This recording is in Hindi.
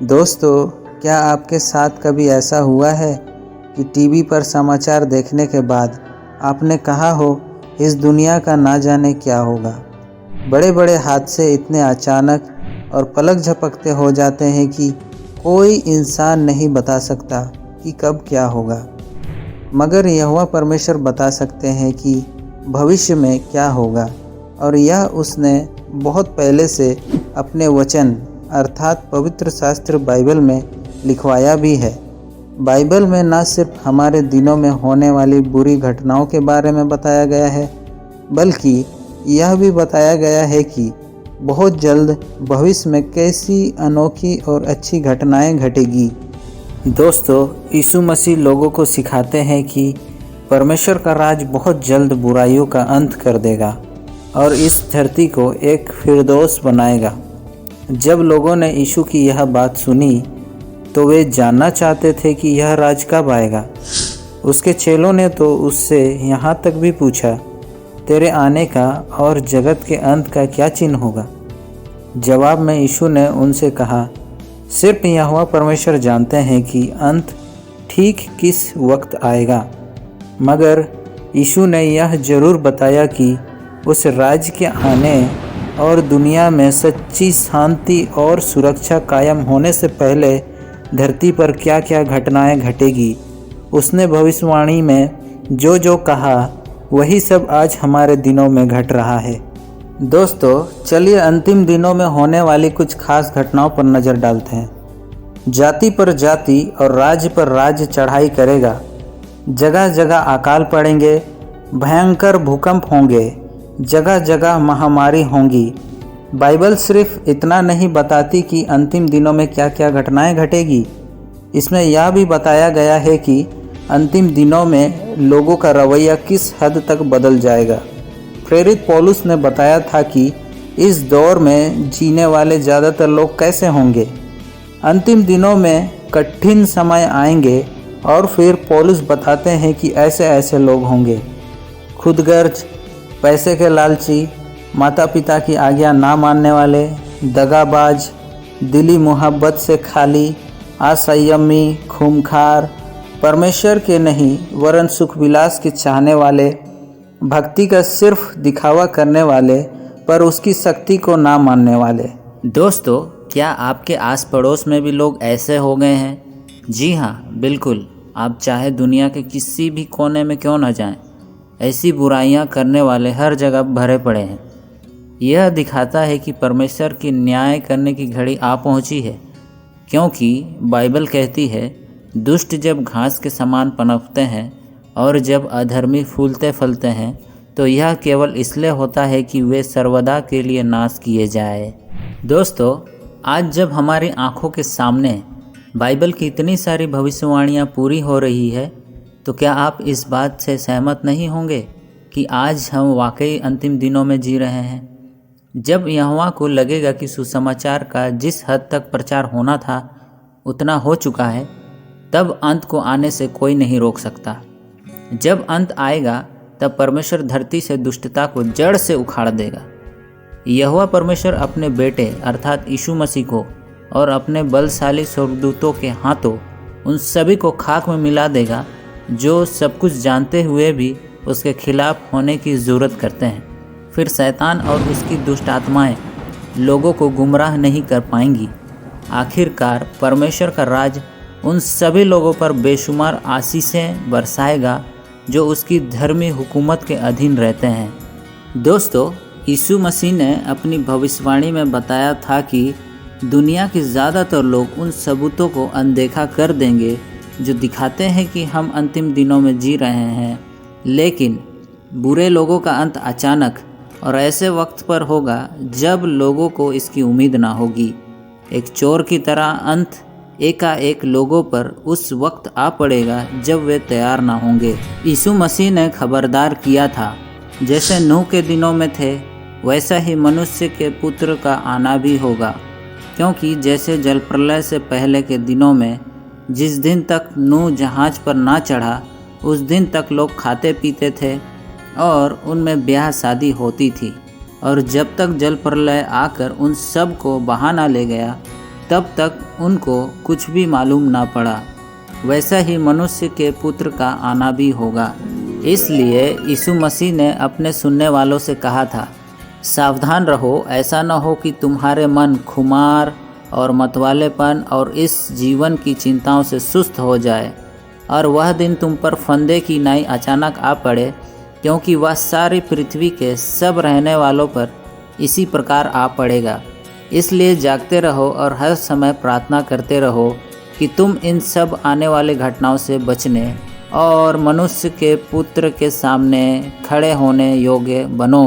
दोस्तों, क्या आपके साथ कभी ऐसा हुआ है कि टीवी पर समाचार देखने के बाद आपने कहा हो, इस दुनिया का ना जाने क्या होगा। बड़े बड़े हादसे इतने अचानक और पलक झपकते हो जाते हैं कि कोई इंसान नहीं बता सकता कि कब क्या होगा, मगर यहोवा परमेश्वर बता सकते हैं कि भविष्य में क्या होगा। और यह उसने बहुत पहले से अपने वचन अर्थात पवित्र शास्त्र बाइबल में लिखवाया भी है। बाइबल में न सिर्फ हमारे दिनों में होने वाली बुरी घटनाओं के बारे में बताया गया है, बल्कि यह भी बताया गया है कि बहुत जल्द भविष्य में कैसी अनोखी और अच्छी घटनाएं घटेगी। दोस्तों, यीशु मसीह लोगों को सिखाते हैं कि परमेश्वर का राज बहुत जल्द बुराइयों का अंत कर देगा और इस धरती को एक फिरदौस बनाएगा। जब लोगों ने यीशु की यह बात सुनी तो वे जानना चाहते थे कि यह राज कब आएगा। उसके चेलों ने तो उससे यहाँ तक भी पूछा, तेरे आने का और जगत के अंत का क्या चिन्ह होगा। जवाब में यीशु ने उनसे कहा, सिर्फ यहोवा परमेश्वर जानते हैं कि अंत ठीक किस वक्त आएगा, मगर यीशु ने यह जरूर बताया कि उस राज के आने और दुनिया में सच्ची शांति और सुरक्षा कायम होने से पहले धरती पर क्या क्या घटनाएं घटेगी। उसने भविष्यवाणी में जो जो कहा वही सब आज हमारे दिनों में घट रहा है। दोस्तों, चलिए अंतिम दिनों में होने वाली कुछ खास घटनाओं पर नज़र डालते हैं। जाति पर जाति और राज्य पर राज्य चढ़ाई करेगा। जगह जगह अकाल पड़ेंगे, भयंकर भूकंप होंगे, जगह जगह महामारी होंगी। बाइबल सिर्फ इतना नहीं बताती कि अंतिम दिनों में क्या क्या घटनाएं घटेगी, इसमें यह भी बताया गया है कि अंतिम दिनों में लोगों का रवैया किस हद तक बदल जाएगा। प्रेरित पौलुस ने बताया था कि इस दौर में जीने वाले ज़्यादातर लोग कैसे होंगे। अंतिम दिनों में कठिन समय आएंगे और फिर पौलुस बताते हैं कि ऐसे ऐसे लोग होंगे, खुदगर्ज, पैसे के लालची, माता पिता की आज्ञा ना मानने वाले, दगाबाज, दिली मोहब्बत से खाली, असंयमी, खूंखार, परमेश्वर के नहीं वरन सुख विलास के चाहने वाले, भक्ति का सिर्फ दिखावा करने वाले पर उसकी शक्ति को ना मानने वाले। दोस्तों, क्या आपके आस पड़ोस में भी लोग ऐसे हो गए हैं? जी हाँ, बिल्कुल। आप चाहे दुनिया के किसी भी कोने में क्यों न जाएं, ऐसी बुराइयां करने वाले हर जगह भरे पड़े हैं। यह दिखाता है कि परमेश्वर की न्याय करने की घड़ी आ पहुंची है, क्योंकि बाइबल कहती है, दुष्ट जब घास के समान पनपते हैं और जब अधर्मी फूलते फलते हैं तो यह केवल इसलिए होता है कि वे सर्वदा के लिए नाश किए जाए। दोस्तों, आज जब हमारी आंखों के सामने बाइबल की इतनी सारी भविष्यवाणियाँ पूरी हो रही है, तो क्या आप इस बात से सहमत नहीं होंगे कि आज हम वाकई अंतिम दिनों में जी रहे हैं, जब यहोवा को लगेगा कि सुसमाचार का जिस हद तक प्रचार होना था उतना हो चुका है, तब अंत को आने से कोई नहीं रोक सकता। जब अंत आएगा तब परमेश्वर धरती से दुष्टता को जड़ से उखाड़ देगा। यहोवा परमेश्वर अपने बेटे अर्थात यीशु मसीह को और अपने बलशाली स्वर्गदूतों के हाथों उन सभी को खाक में मिला देगा जो सब कुछ जानते हुए भी उसके खिलाफ होने की ज़रूरत करते हैं। फिर शैतान और उसकी दुष्ट आत्माएं लोगों को गुमराह नहीं कर पाएंगी। आखिरकार परमेश्वर का राज उन सभी लोगों पर बेशुमार आशीषें बरसाएगा जो उसकी धर्मी हुकूमत के अधीन रहते हैं। दोस्तों, यीशु मसीह ने अपनी भविष्यवाणी में बताया था कि दुनिया के ज़्यादातर लोग उन सबूतों को अनदेखा कर देंगे जो दिखाते हैं कि हम अंतिम दिनों में जी रहे हैं, लेकिन बुरे लोगों का अंत अचानक और ऐसे वक्त पर होगा जब लोगों को इसकी उम्मीद ना होगी। एक चोर की तरह अंत एकाएक लोगों पर उस वक्त आ पड़ेगा जब वे तैयार ना होंगे। यीशु मसीह ने खबरदार किया था, जैसे नूह के दिनों में थे वैसा ही मनुष्य के पुत्र का आना भी होगा, क्योंकि जैसे जल प्रलय से पहले के दिनों में जिस दिन तक नूह जहाज पर ना चढ़ा उस दिन तक लोग खाते पीते थे और उनमें ब्याह शादी होती थी, और जब तक जल प्रलय आकर उन सब को बहा ना ले गया तब तक उनको कुछ भी मालूम ना पड़ा। वैसा ही मनुष्य के पुत्र का आना भी होगा। इसलिए यीशु मसीह ने अपने सुनने वालों से कहा था, सावधान रहो, ऐसा न हो कि तुम्हारे मन खुमार और मतवालेपन और इस जीवन की चिंताओं से सुस्त हो जाए और वह दिन तुम पर फंदे की नाई अचानक आ पड़े, क्योंकि वह सारी पृथ्वी के सब रहने वालों पर इसी प्रकार आ पड़ेगा। इसलिए जागते रहो और हर समय प्रार्थना करते रहो कि तुम इन सब आने वाले घटनाओं से बचने और मनुष्य के पुत्र के सामने खड़े होने योग्य बनो।